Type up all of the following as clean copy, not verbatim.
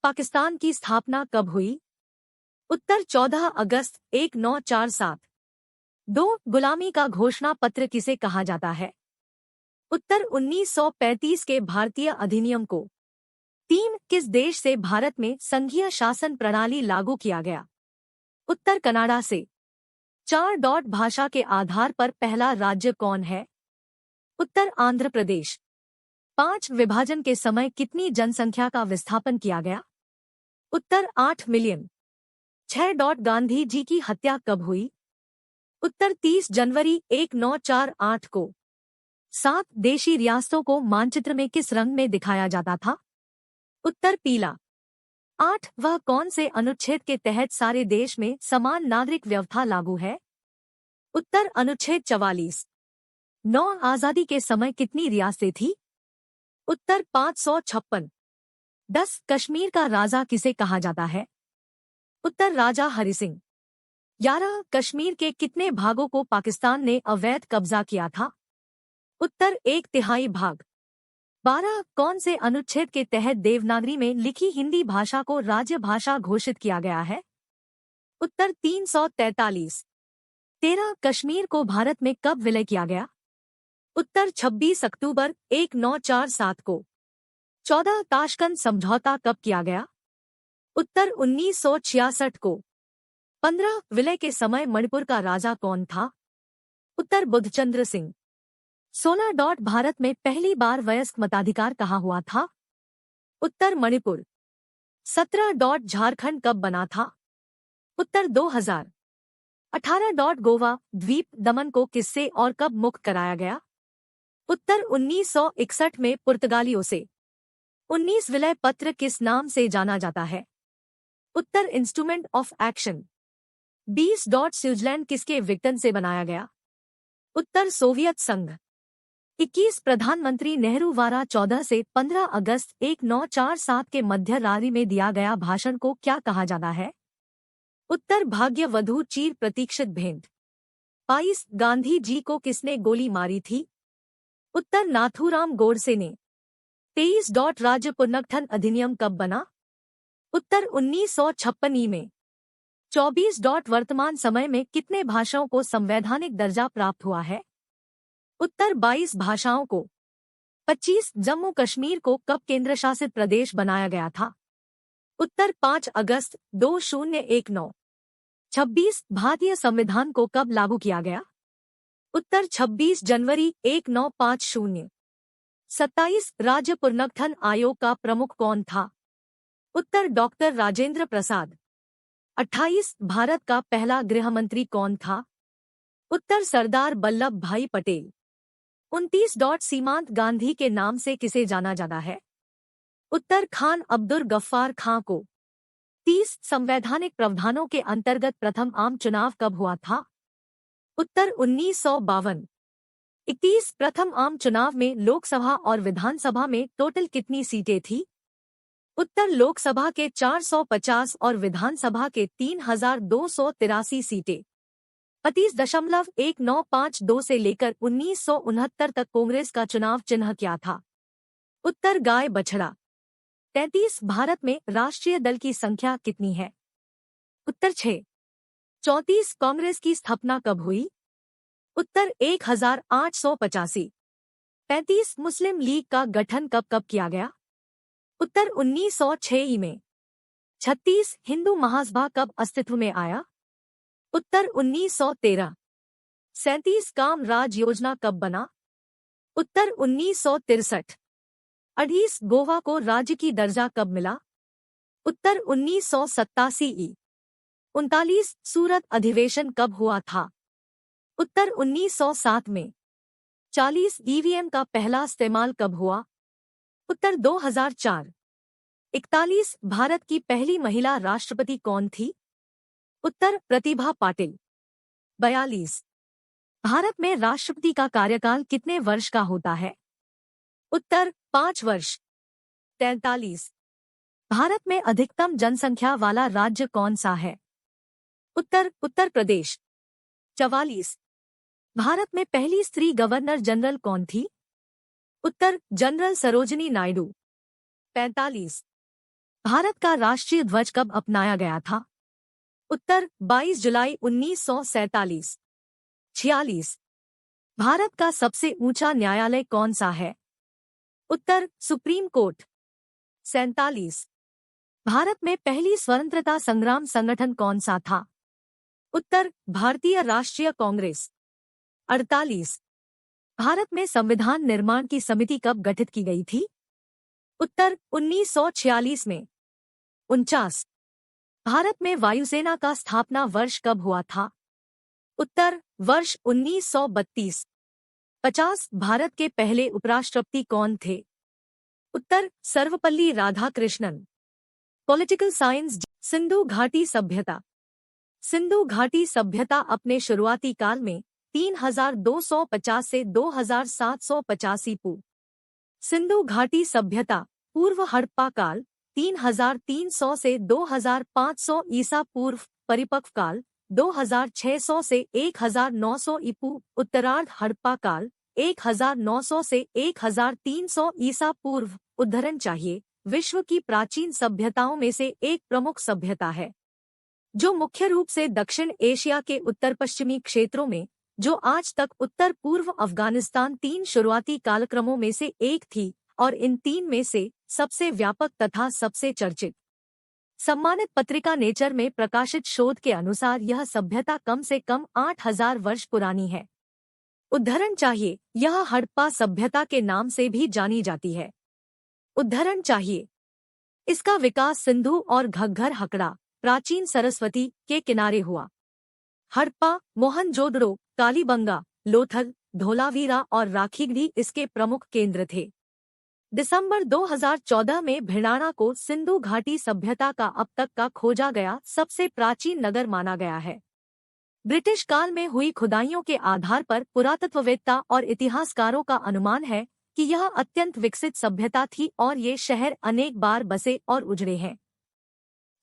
पाकिस्तान की स्थापना कब हुई? उत्तर 14 अगस्त 1947। 2 गुलामी का घोषणा पत्र किसे कहा जाता है? उत्तर 1935 के भारतीय अधिनियम को। 3 किस देश से भारत में संघीय शासन प्रणाली लागू किया गया? उत्तर कनाडा से। 4 भाषा के आधार पर पहला राज्य कौन है? उत्तर आंध्र प्रदेश। 5 विभाजन के समय कितनी जनसंख्या का विस्थापन किया गया? उत्तर 8 मिलियन। 6 गांधी जी की हत्या कब हुई? उत्तर 30 जनवरी 1948 को। 7 देशी रियासतों को मानचित्र में किस रंग में दिखाया जाता था? उत्तर पीला। 8 वह कौन से अनुच्छेद के तहत सारे देश में समान नागरिक व्यवस्था लागू है? उत्तर अनुच्छेद 44। 9 आजादी के समय कितनी रियासतें थी? उत्तर 556। 10 कश्मीर का राजा किसे कहा जाता है? उत्तर राजा हरिसिंह। 11 कश्मीर के कितने भागों को पाकिस्तान ने अवैध कब्जा किया था? उत्तर 1/3 भाग। 12 कौन से अनुच्छेद के तहत देवनागरी में लिखी हिंदी भाषा को राज्य भाषा घोषित किया गया है? उत्तर 343। 13 कश्मीर को भारत में कब विलय किया गया? उत्तर 26 अक्टूबर 1947 को। 14 ताशकंद समझौता कब किया गया? उत्तर 1966 को। 15 विलय के समय मणिपुर का राजा कौन था? उत्तर बुधचंद्र सिंह। 16 भारत में पहली बार वयस्क मताधिकार कहाँ हुआ था? उत्तर मणिपुर। 17 झारखंड कब बना था? उत्तर 2000। 18 गोवा द्वीप दमन को किससे और कब मुक्त कराया गया? उत्तर 1961 में पुर्तगालियों से। 19 विलय पत्र किस नाम से जाना जाता है? उत्तर इंस्ट्रूमेंट ऑफ एक्शन। 20 स्विट्जरलैंड किसके विघटन से बनाया गया? उत्तर सोवियत संघ। 21 प्रधानमंत्री नेहरू द्वारा 14 से 15 अगस्त 1947 के मध्य रात्रि में दिया गया भाषण को क्या कहा जाता है? उत्तर भाग्य वधू चीर प्रतीक्षित भेंट। 22 गांधी जी को किसने गोली मारी थी? उत्तर नाथूराम गोडसे ने। 23 राज्य पुनर्गठन अधिनियम कब बना? उत्तर 1956 में। 24 वर्तमान समय में कितने भाषाओं को संवैधानिक दर्जा प्राप्त हुआ है? उत्तर 22 भाषाओं को। 25 जम्मू कश्मीर को कब केंद्र शासित प्रदेश बनाया गया था? उत्तर 5 अगस्त 2019। 26 भारतीय संविधान को कब लागू किया गया? उत्तर 26 जनवरी 1950। 27 राज्य पुनर्गठन आयोग का प्रमुख कौन था? उत्तर डॉक्टर राजेंद्र प्रसाद। 28 भारत का पहला गृह मंत्री कौन था? उत्तर सरदार वल्लभ भाई पटेल। 29 सीमांत गांधी के नाम से किसे जाना जाता है? उत्तर खान अब्दुल गफ्फार खां को। 30 संवैधानिक प्रावधानों के अंतर्गत प्रथम आम चुनाव कब हुआ था? उत्तर 1952। 31 प्रथम आम चुनाव में लोकसभा और विधानसभा में टोटल कितनी सीटें थी? उत्तर लोकसभा के 450 और विधानसभा के 3283 सीटें। 35.1952 से लेकर 1969 तक कांग्रेस का चुनाव चिन्ह क्या था? उत्तर गाय बछड़ा। 33 भारत में राष्ट्रीय दल की संख्या कितनी है? उत्तर 6। 34 कांग्रेस की स्थापना कब हुई? उत्तर 1885। 35 मुस्लिम लीग का गठन कब कब किया गया? उत्तर 1906 में। 36 हिंदू महासभा कब अस्तित्व में आया? उत्तर 1913। 37 काम राज योजना कब बना? उत्तर 1963। 28 गोवा को राज्य की दर्जा कब मिला? उत्तर 1987। 39 सूरत अधिवेशन कब हुआ था? उत्तर 1907 में। 40 ईवीएम का पहला इस्तेमाल कब हुआ? उत्तर 2004। 41 भारत की पहली महिला राष्ट्रपति कौन थी? उत्तर प्रतिभा पाटिल। 42 भारत में राष्ट्रपति का कार्यकाल कितने वर्ष का होता है? उत्तर 5 वर्ष। 43 भारत में अधिकतम जनसंख्या वाला राज्य कौन सा है? उत्तर उत्तर प्रदेश। 44 भारत में पहली स्त्री गवर्नर जनरल कौन थी? उत्तर जनरल सरोजिनी नायडू। 45 भारत का राष्ट्रीय ध्वज कब अपनाया गया था? उत्तर 22 जुलाई 1947। 46। भारत का सबसे ऊंचा न्यायालय कौन सा है? उत्तर सुप्रीम कोर्ट। 47। भारत में पहली स्वतंत्रता संग्राम संगठन कौन सा था? उत्तर भारतीय राष्ट्रीय कांग्रेस। 48। भारत में संविधान निर्माण की समिति कब गठित की गई थी? उत्तर 1946 में। 49। भारत में वायुसेना का स्थापना वर्ष कब हुआ था? उत्तर वर्ष 1932। 50। भारत के पहले उपराष्ट्रपति कौन थे? उत्तर सर्वपल्ली राधाकृष्णन। Political science. सिंधु घाटी सभ्यता। सिंधु घाटी सभ्यता अपने शुरुआती काल में 3250 से 2750 ईपू। सिंधु घाटी सभ्यता पूर्व हड़प्पा काल 3300 से 2500 ईसा पूर्व। परिपक्व काल 2600 से 1900 ईपू। उत्तरार्ध हड़प्पा काल 1900 से 1300 ईसा पूर्व। उद्धरण चाहिए। विश्व की प्राचीन सभ्यताओं में से एक प्रमुख सभ्यता है जो मुख्य रूप से दक्षिण एशिया के उत्तर पश्चिमी क्षेत्रों में, जो आज तक उत्तर पूर्व अफगानिस्तान, 3 शुरुआती कालक्रमों में से एक थी और इन 3 में से सबसे व्यापक तथा सबसे चर्चित। सम्मानित पत्रिका नेचर में प्रकाशित शोध के अनुसार यह सभ्यता कम से कम 8000 वर्ष पुरानी है। उद्धरण चाहिए। यह हड़प्पा सभ्यता के नाम से भी जानी जाती है। उद्धरण चाहिए। इसका विकास सिंधु और घग्गर हकड़ा, प्राचीन सरस्वती के किनारे हुआ। हड़प्पा, मोहनजोदड़ो, कालीबंगा, लोथल, धोलावीरा और राखीगढ़ी इसके प्रमुख केंद्र थे। दिसंबर 2014 में भिड़ाना को सिंधु घाटी सभ्यता का अब तक का खोजा गया सबसे प्राचीन नगर माना गया है। ब्रिटिश काल में हुई खुदाइयों के आधार पर पुरातत्ववेत्ता और इतिहासकारों का अनुमान है कि यह अत्यंत विकसित सभ्यता थी और ये शहर अनेक बार बसे और उजड़े हैं।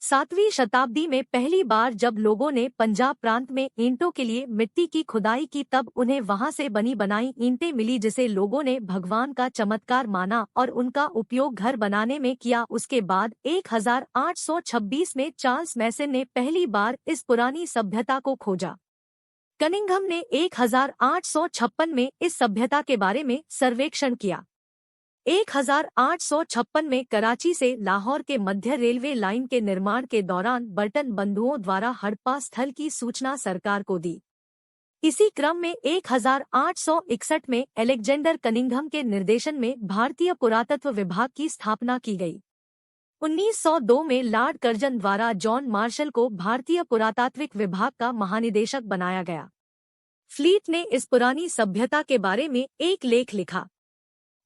7वीं शताब्दी में पहली बार जब लोगों ने पंजाब प्रांत में ईंटों के लिए मिट्टी की खुदाई की तब उन्हें वहां से बनी बनाई ईंटें मिली जिसे लोगों ने भगवान का चमत्कार माना और उनका उपयोग घर बनाने में किया। उसके बाद 1826 में चार्ल्स मैसन ने पहली बार इस पुरानी सभ्यता को खोजा। कनिंघम ने 1856 में इस सभ्यता के बारे में सर्वेक्षण किया। 1856 में कराची से लाहौर के मध्य रेलवे लाइन के निर्माण के दौरान बर्टन बंधुओं द्वारा हड़प्पा स्थल की सूचना सरकार को दी। इसी क्रम में 1861 में अलेक्जेंडर कनिंघम के निर्देशन में भारतीय पुरातत्व विभाग की स्थापना की गई। 1902 में लॉर्ड कर्जन द्वारा जॉन मार्शल को भारतीय पुरातात्विक विभाग का महानिदेशक बनाया गया। फ्लीट ने इस पुरानी सभ्यता के बारे में एक लेख लिखा।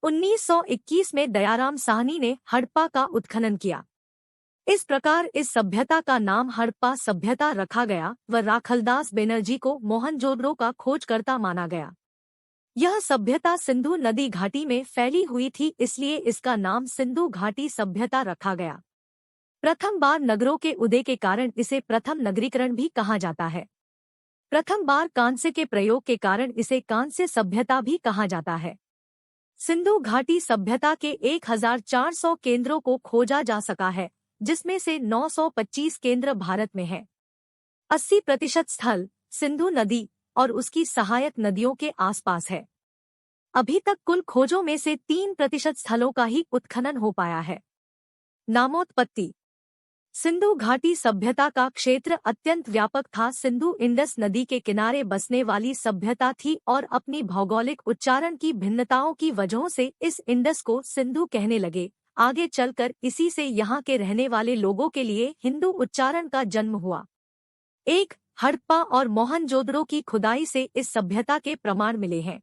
1921 में दयाराम साहनी ने हड़प्पा का उत्खनन किया। इस प्रकार इस सभ्यता का नाम हड़प्पा सभ्यता रखा गया व राखलदास बनर्जी को मोहनजोदड़ो का खोजकर्ता माना गया। यह सभ्यता सिंधु नदी घाटी में फैली हुई थी, इसलिए इसका नाम सिंधु घाटी सभ्यता रखा गया। प्रथम बार नगरों के उदय के कारण इसे प्रथम नगरीकरण भी कहा जाता है। प्रथम बार कांस्य के प्रयोग के कारण इसे कांस्य सभ्यता भी कहा जाता है। सिंधु घाटी सभ्यता के 1400 केंद्रों को खोजा जा सका है, जिसमें से 925 केंद्र भारत में हैं। 80% स्थल सिंधु नदी और उसकी सहायक नदियों के आसपास है। अभी तक कुल खोजों में से 3% स्थलों का ही उत्खनन हो पाया है। नामोत्पत्ति। सिंधु घाटी सभ्यता का क्षेत्र अत्यंत व्यापक था। सिंधु इंडस नदी के किनारे बसने वाली सभ्यता थी और अपनी भौगोलिक उच्चारण की भिन्नताओं की वजहों से इस इंडस को सिंधु कहने लगे। आगे चलकर इसी से यहाँ के रहने वाले लोगों के लिए हिंदू उच्चारण का जन्म हुआ। 1. हड़प्पा और मोहनजोदड़ो की खुदाई से इस सभ्यता के प्रमाण मिले हैं।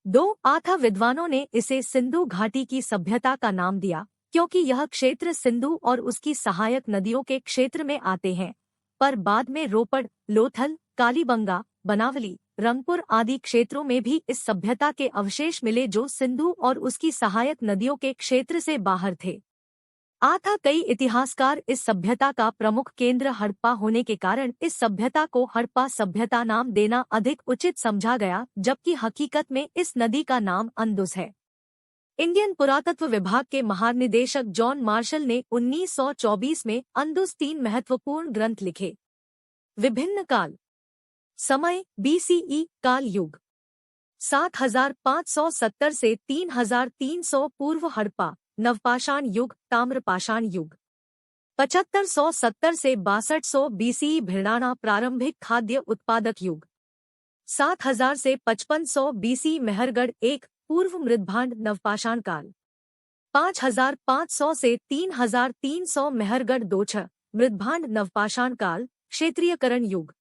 2. आथा विद्वानों ने इसे सिंधु घाटी की सभ्यता का नाम दिया क्योंकि यह क्षेत्र सिंधु और उसकी सहायक नदियों के क्षेत्र में आते हैं, पर बाद में रोपड़, लोथल, कालीबंगा, बनावली, रंगपुर आदि क्षेत्रों में भी इस सभ्यता के अवशेष मिले जो सिंधु और उसकी सहायक नदियों के क्षेत्र से बाहर थे। आथा कई इतिहासकार इस सभ्यता का प्रमुख केंद्र हड़प्पा होने के कारण इस सभ्यता को हड़प्पा सभ्यता नाम देना अधिक उचित समझा गया, जबकि हकीकत में इस नदी का नाम अंदुस है। इंडियन पुरातत्व विभाग के महानिदेशक जॉन मार्शल ने 1924 में अंदुस 3 महत्वपूर्ण ग्रंथ लिखे। विभिन्न काल समय BCE काल युग 7570 से 3300 पूर्व हड़प्पा नवपाषाण युग ताम्रपाषाण युग 7570 से 6200 BCE भिड़ाना प्रारंभिक खाद्य उत्पादक युग 7000 से 5500 BCE मेहरगढ़ एक पूर्व मृदभांड नवपाषाण काल 5500 से 3300 मेहरगढ़ दोछ मृदभांड नवपाषाण काल क्षेत्रीयकरण युग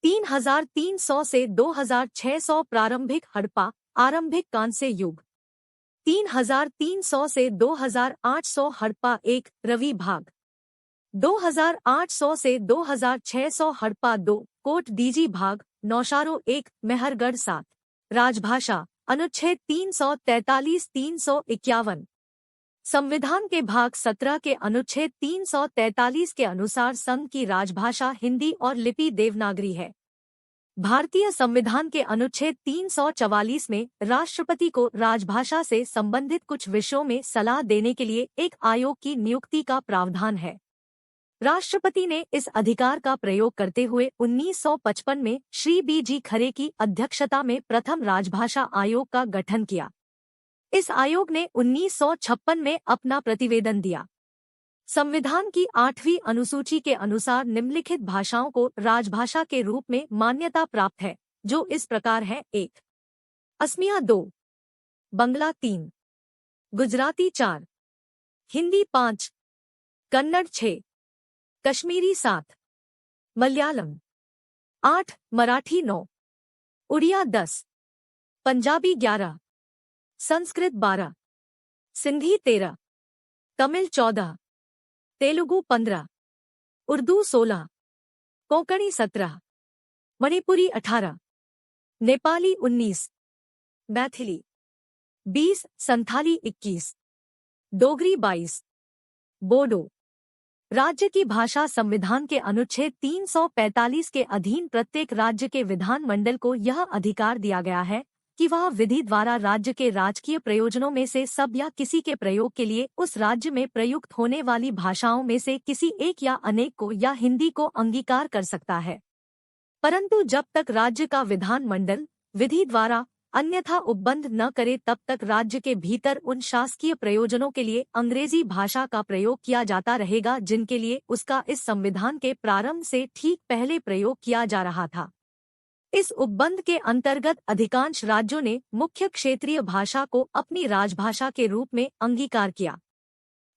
3300 से 2600 प्रारंभिक हड़प्पा आरंभिक कांस्य युग 3300 से 2800 हड़प्पा एक रवि भाग 2800 से 2600 हड़प्पा 2 कोट डीजी भाग नौशारो एक मेहरगढ़ 7 राजभाषा अनुच्छेद 343-351 संविधान के भाग 17 के अनुच्छेद 343 के अनुसार संघ की राजभाषा हिंदी और लिपि देवनागरी है। भारतीय संविधान के अनुच्छेद 344 में राष्ट्रपति को राजभाषा से संबंधित कुछ विषयों में सलाह देने के लिए एक आयोग की नियुक्ति का प्रावधान है। राष्ट्रपति ने इस अधिकार का प्रयोग करते हुए 1955 में श्री BG खरे की अध्यक्षता में प्रथम राजभाषा आयोग का गठन किया। इस आयोग ने 1956 में अपना प्रतिवेदन दिया। संविधान की 8वीं अनुसूची के अनुसार निम्नलिखित भाषाओं को राजभाषा के रूप में मान्यता प्राप्त है, जो इस प्रकार है। 1 असमिया 2 बंगला 3 गुजराती 4 हिंदी 5 कन्नड़ 6 कश्मीरी 7 मलयालम 8 मराठी 9 उड़िया 10 पंजाबी 11 संस्कृत 12 सिंधी 13 तमिल 14 तेलुगु 15 उर्दू 16 कोंकणी 17 मणिपुरी 18 नेपाली 19 मैथिली 20 संथाली 21 डोगरी 22 बोडो। राज्य की भाषा संविधान के अनुच्छेद 345 के अधीन प्रत्येक राज्य के विधानमंडल को यह अधिकार दिया गया है कि वह विधि द्वारा राज्य के राजकीय प्रयोजनों में से सब या किसी के प्रयोग के लिए उस राज्य में प्रयुक्त होने वाली भाषाओं में से किसी एक या अनेक को या हिंदी को अंगीकार कर सकता है। परंतु जब तक राज्य का विधानमंडल विधि द्वारा अन्यथा उपबंध न करे तब तक राज्य के भीतर उन शासकीय प्रयोजनों के लिए अंग्रेजी भाषा का प्रयोग किया जाता रहेगा जिनके लिए उसका इस संविधान के प्रारंभ से ठीक पहले प्रयोग किया जा रहा था। इस उपबंध के अंतर्गत अधिकांश राज्यों ने मुख्य क्षेत्रीय भाषा को अपनी राजभाषा के रूप में अंगीकार किया,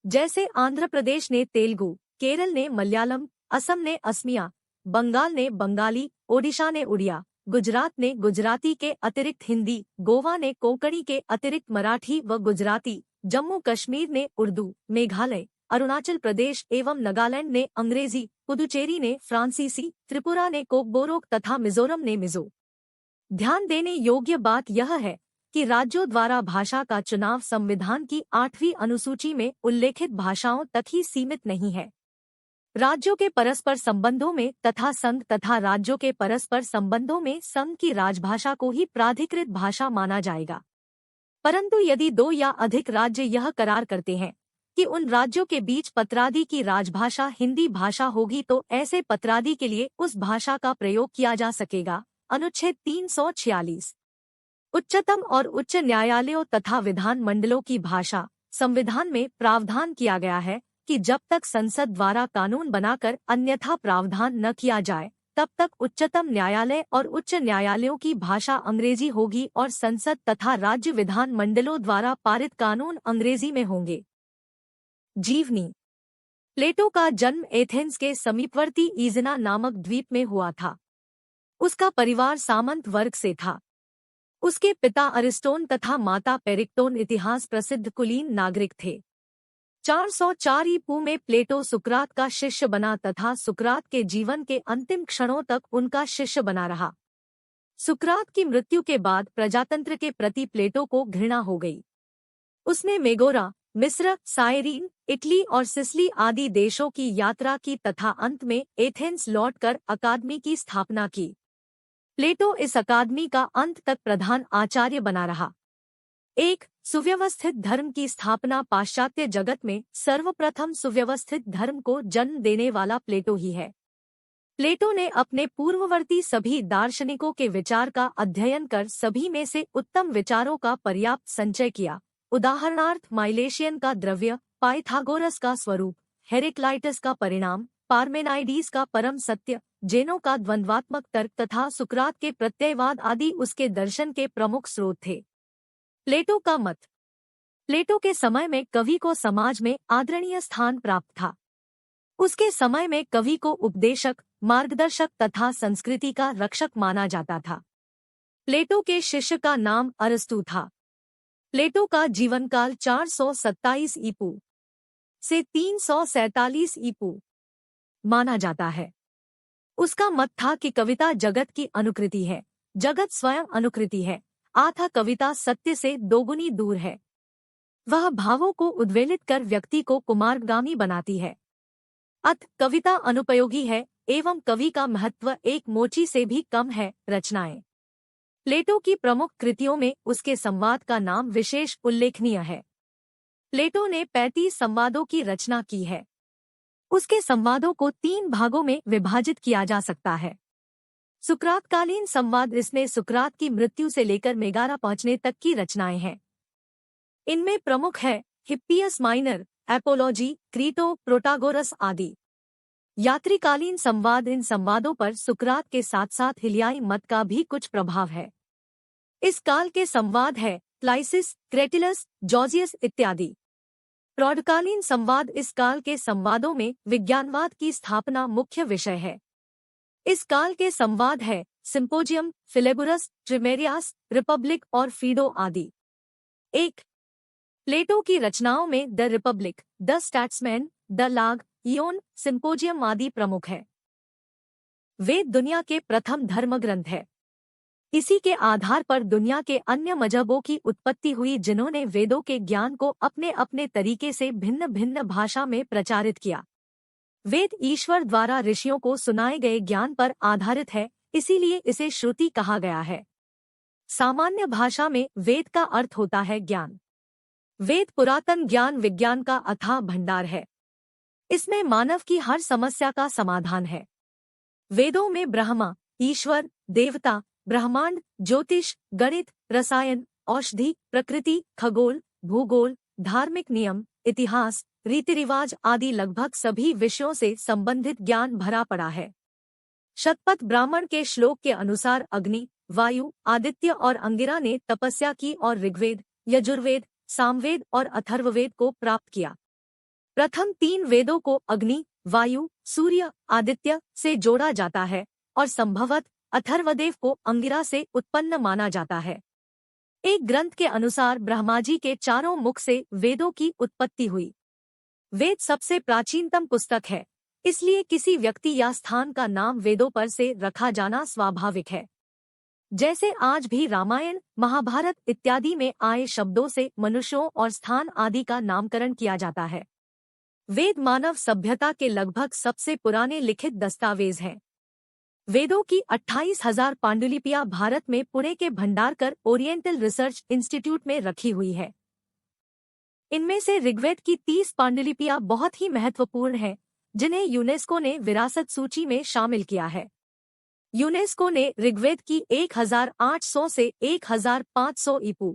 जैसे आंध्र प्रदेश ने तेलुगु, केरल ने मलयालम, असम ने असमिया, बंगाल ने बंगाली, ओडिशा ने उड़िया, गुजरात ने गुजराती के अतिरिक्त हिंदी, गोवा ने कोंकणी के अतिरिक्त मराठी व गुजराती, जम्मू कश्मीर ने उर्दू, मेघालय, अरुणाचल प्रदेश एवं नागालैंड ने अंग्रेजी, पुदुचेरी ने फ्रांसीसी, त्रिपुरा ने कोकबोरोक तथा मिजोरम ने मिजो। ध्यान देने योग्य बात यह है कि राज्यों द्वारा भाषा का चुनाव संविधान की 8वीं अनुसूची में उल्लेखित भाषाओं तक ही सीमित नहीं है। राज्यों के परस्पर संबंधों में तथा संघ तथा राज्यों के परस्पर संबंधों में संघ की राजभाषा को ही प्राधिकृत भाषा माना जाएगा। परंतु यदि 2 या अधिक राज्य यह करार करते हैं कि उन राज्यों के बीच पत्रादि की राजभाषा हिंदी भाषा होगी तो ऐसे पत्रादि के लिए उस भाषा का प्रयोग किया जा सकेगा। अनुच्छेद 346 उच्चतम और उच्च न्यायालयों तथा विधान मंडलों की भाषा संविधान में प्रावधान किया गया है कि जब तक संसद द्वारा कानून बनाकर अन्यथा प्रावधान न किया जाए तब तक उच्चतम न्यायालय और उच्च न्यायालयों की भाषा अंग्रेजी होगी और संसद तथा राज्य विधान मंडलों द्वारा पारित कानून अंग्रेजी में होंगे। जीवनी प्लेटो का जन्म एथेंस के समीपवर्ती ईजना नामक द्वीप में हुआ था। उसका परिवार सामंत वर्ग से था। उसके पिता अरिस्टोन तथा माता पेरिक्टोन इतिहास प्रसिद्ध कुलीन नागरिक थे। 404 ईपू में प्लेटो सुकरात का शिष्य बना तथा सुकरात के जीवन के अंतिम क्षणों तक उनका शिष्य बना रहा। सुकरात की मृत्यु के बाद प्रजातंत्र के प्रति प्लेटो को घृणा हो गई। उसने मेगोरा, मिस्र, साइरीन, इटली और सिसिली आदि देशों की यात्रा की तथा अंत में एथेंस लौटकर अकादमी की स्थापना की। प्लेटो इस अकादमी का अंत तक प्रधान आचार्य बना रहा। 1 सुव्यवस्थित धर्म की स्थापना पाश्चात्य जगत में सर्वप्रथम सुव्यवस्थित धर्म को जन्म देने वाला प्लेटो ही है। प्लेटो ने अपने पूर्ववर्ती सभी दार्शनिकों के विचार का अध्ययन कर सभी में से उत्तम विचारों का पर्याप्त संचय किया। उदाहरणार्थ माइलेशियन का द्रव्य, पाइथागोरस का स्वरूप, हेरेक्लाइटस का परिणाम, पार्मेनाइडीज का परम सत्य, जेनो का द्वंद्वात्मक तर्क तथा सुकरात के प्रत्ययवाद आदि उसके दर्शन के प्रमुख स्रोत थे। प्लेटो का मत। प्लेटो के समय में कवि को समाज में आदरणीय स्थान प्राप्त था। उसके समय में कवि को उपदेशक, मार्गदर्शक तथा संस्कृति का रक्षक माना जाता था। प्लेटो के शिष्य का नाम अरस्तु था। प्लेटो का जीवनकाल 427 ईपू से 347 ईपू माना जाता है। उसका मत था कि कविता जगत की अनुकृति है, जगत स्वयं अनुकृति है, अतः कविता सत्य से दोगुनी दूर है। वह भावों को उद्वेलित कर व्यक्ति को कुमार्गामी बनाती है। अतः कविता अनुपयोगी है एवं कवि का महत्व एक मोची से भी कम है। रचनाएं। प्लेटो की प्रमुख कृतियों में उसके संवाद का नाम विशेष उल्लेखनीय है। प्लेटो ने 35 संवादों की रचना की है। उसके संवादों को 3 भागों में विभाजित किया जा सकता है। सुकरातकालीन संवाद, इसमें सुकरात की मृत्यु से लेकर मेगारा पहुंचने तक की रचनाएं हैं। इनमें प्रमुख है हिप्पियस माइनर, एपोलॉजी, क्रीटो, प्रोटागोरस आदि। यात्रीकालीन संवाद, इन संवादों पर सुकरात के साथ साथ हिलियाई मत का भी कुछ प्रभाव है। इस काल के संवाद है क्लाइसिस, क्रेटिलस, जॉर्जियस इत्यादि। प्रौढ़कालीन संवाद, इस काल के संवादों में विज्ञानवाद की स्थापना मुख्य विषय है। इस काल के संवाद है सिंपोजियम, फिलेबुरस, ट्रिमेरियास, रिपब्लिक और फीडो आदि। 1. प्लेटो की रचनाओं में द रिपब्लिक, द स्टैट्समैन, द लाग, इयोन, सिंपोजियम आदि प्रमुख है। वेद दुनिया के प्रथम धर्मग्रंथ है। इसी के आधार पर दुनिया के अन्य मजहबों की उत्पत्ति हुई, जिन्होंने वेदों के ज्ञान को अपने अपने तरीके से भिन्न भिन्न भाषा में प्रचारित किया। वेद ईश्वर द्वारा ऋषियों को सुनाए गए ज्ञान पर आधारित है, इसीलिए इसे श्रुति कहा गया है। सामान्य भाषा में वेद का अर्थ होता है ज्ञान। वेद पुरातन ज्ञान विज्ञान का अथाह भंडार है। इसमें मानव की हर समस्या का समाधान है। वेदों में ब्रह्मा, ईश्वर, देवता, ब्रह्मांड, ज्योतिष, गणित, रसायन, औषधि, प्रकृति, खगोल, भूगोल, धार्मिक नियम, इतिहास, रीति रिवाज आदि लगभग सभी विषयों से संबंधित ज्ञान भरा पड़ा है। शतपथ ब्राह्मण के श्लोक के अनुसार अग्नि, वायु, आदित्य और अंगिरा ने तपस्या की और ऋग्वेद, यजुर्वेद, सामवेद और अथर्ववेद को प्राप्त किया। प्रथम 3 वेदों को अग्नि, वायु, सूर्य, आदित्य से जोड़ा जाता है और संभवतः अथर्वदेव को अंगिरा से उत्पन्न माना जाता है। एक ग्रंथ के अनुसार ब्रह्माजी के 4 मुख से वेदों की उत्पत्ति हुई। वेद सबसे प्राचीनतम पुस्तक है, इसलिए किसी व्यक्ति या स्थान का नाम वेदों पर से रखा जाना स्वाभाविक है। जैसे आज भी रामायण, महाभारत इत्यादि में आए शब्दों से मनुष्यों और स्थान आदि का नामकरण किया जाता है। वेद मानव सभ्यता के लगभग सबसे पुराने लिखित दस्तावेज हैं। वेदों की 28,000 पांडुलिपियां भारत में पुणे के भंडारकर ओरिएंटल रिसर्च इंस्टीट्यूट में रखी हुई है। इनमें से ऋग्वेद की 30 पांडुलिपियां बहुत ही महत्वपूर्ण हैं, जिन्हें यूनेस्को ने विरासत सूची में शामिल किया है। यूनेस्को ने ऋग्वेद की 1800 से 1500 ईपू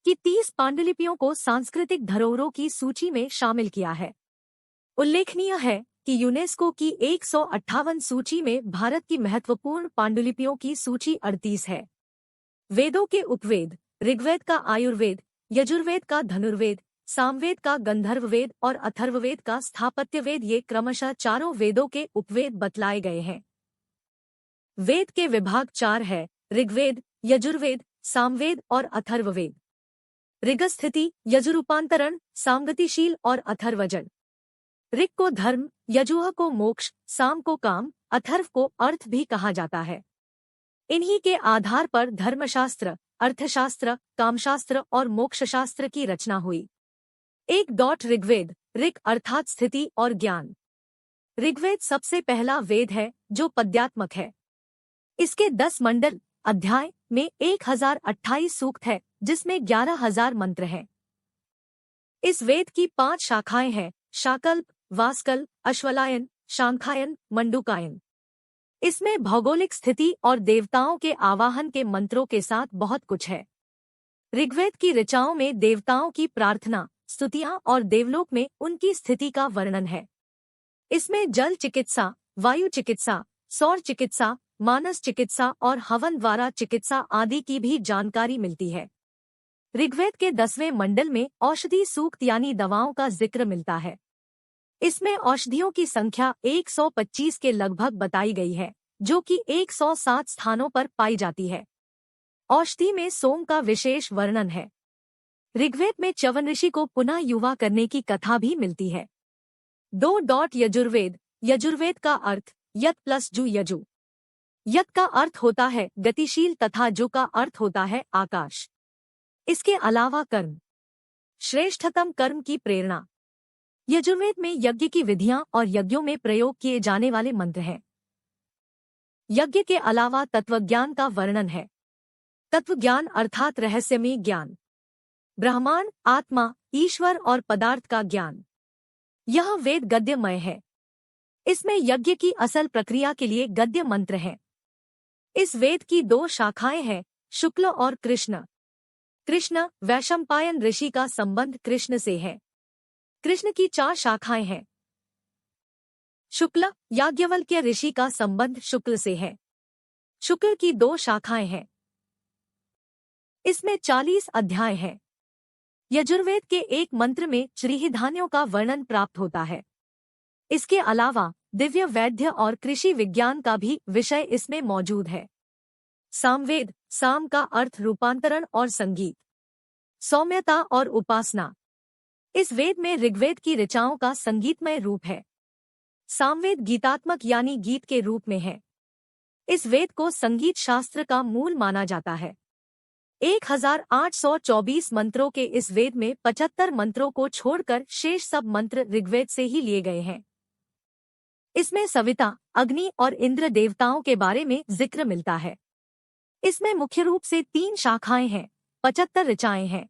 की 30 पांडुलिपियों को सांस्कृतिक धरोहरों की सूची में शामिल किया है। उल्लेखनीय है कि यूनेस्को की 158 सूची में भारत की महत्वपूर्ण पांडुलिपियों की सूची 38 है। वेदों के उपवेद, ऋग्वेद का आयुर्वेद, यजुर्वेद का धनुर्वेद, सामवेद का गंधर्ववेद और अथर्ववेद का स्थापत्यवेद, ये क्रमशः चारों वेदों के उपवेद बतलाए गए हैं। वेद के विभाग 4 है: ऋग्वेद, यजुर्वेद, सामवेद और अथर्ववेद। ऋगस्थिति, यजुरूपांतरण, सामगतिशील और अथर्वजड़। ऋग को धर्म, यजुः को मोक्ष, साम को काम, अथर्व को अर्थ भी कहा जाता है। इन्हीं के आधार पर धर्मशास्त्र, अर्थशास्त्र, कामशास्त्र और मोक्षशास्त्र की रचना हुई। ऋग्वेद, ऋग अर्थात स्थिति और ज्ञान। ऋग्वेद सबसे पहला वेद है जो पद्यात्मक है। इसके 10 मंडल, अध्याय में 1028 सूक्त है जिसमें 11,000 मंत्र हैं। इस वेद की 5 शाखाएं हैं: शाकल्प, वास्कल, अश्वलायन, शांखायन, मंडूकायन। इसमें भौगोलिक स्थिति और देवताओं के आवाहन के मंत्रों के साथ बहुत कुछ है। ऋग्वेद की ऋचाओं में देवताओं की प्रार्थना, स्तुतियां और देवलोक में उनकी स्थिति का वर्णन है। इसमें जल चिकित्सा, वायु चिकित्सा, सौर चिकित्सा, मानस चिकित्सा और हवन द्वारा चिकित्सा आदि की भी जानकारी मिलती है। ऋग्वेद के 10वें मंडल में औषधि सूक्त यानी दवाओं का जिक्र मिलता है। इसमें औषधियों की संख्या 125 के लगभग बताई गई है, जो कि 107 स्थानों पर पाई जाती है। औषधि में सोम का विशेष वर्णन है। ऋग्वेद में च्यवन ऋषि को पुनः युवा करने की कथा भी मिलती है। यजुर्वेद। यजुर्वेद का अर्थ यत प्लस जु यजु। यत का अर्थ होता है गतिशील तथा जु का अर्थ होता है आकाश। इसके अलावा कर्म, श्रेष्ठतम कर्म की प्रेरणा। यजुर्वेद में यज्ञ की विधियां और यज्ञों में प्रयोग किए जाने वाले मंत्र हैं। यज्ञ के अलावा तत्वज्ञान का वर्णन है। तत्वज्ञान अर्थात रहस्यमय ज्ञान, ब्रह्मांड, आत्मा, ईश्वर और पदार्थ का ज्ञान। यह वेद गद्यमय है। इसमें यज्ञ की असल प्रक्रिया के लिए गद्य मंत्र हैं। इस वेद की 2 शाखाएं हैं, शुक्ल और कृष्ण। कृष्ण, वैशंपायन ऋषि का संबंध कृष्ण से है। कृष्ण की 4 शाखाएं हैं। शुक्ल, याज्ञवल्क्य ऋषि का संबंध शुक्ल से है। शुक्ल की 2 शाखाएं हैं। इसमें 40 अध्याय हैं। यजुर्वेद के एक मंत्र में चिरहिधान्यों का वर्णन प्राप्त होता है। इसके अलावा दिव्य वैद्य और कृषि विज्ञान का भी विषय इसमें मौजूद है। सामवेद। साम का अर्थ रूपांतरण और संगीत, सौम्यता और उपासना। इस वेद में ऋग्वेद की ऋचाओं का संगीतमय रूप है। सामवेद गीतात्मक यानी गीत के रूप में है। इस वेद को संगीत शास्त्र का मूल माना जाता है। 1824 मंत्रों के इस वेद में 75 मंत्रों को छोड़कर शेष सब मंत्र ऋग्वेद से ही लिए गए हैं। इसमें सविता, अग्नि और इंद्र देवताओं के बारे में जिक्र मिलता है। इसमें मुख्य रूप से 3 शाखाएं हैं, 75 ऋचाएं हैं।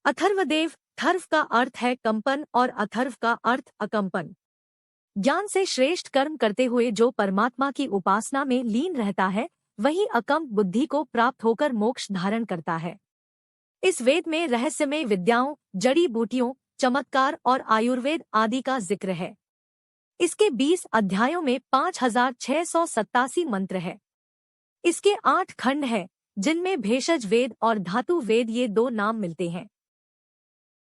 अथर्वदेव। थर्व का अर्थ है कंपन और अथर्व का अर्थ अकंपन। ज्ञान से श्रेष्ठ कर्म करते हुए जो परमात्मा की उपासना में लीन रहता है, वही अकंप बुद्धि को प्राप्त होकर मोक्ष धारण करता है। इस वेद में रहस्यमय विद्याओं, जड़ी बूटियों, चमत्कार और आयुर्वेद आदि का जिक्र है। इसके 20 अध्यायों में 5687 मंत्र है। इसके 8 खंड हैं, जिनमें भेषज वेद और धातु वेद ये 2 नाम मिलते हैं।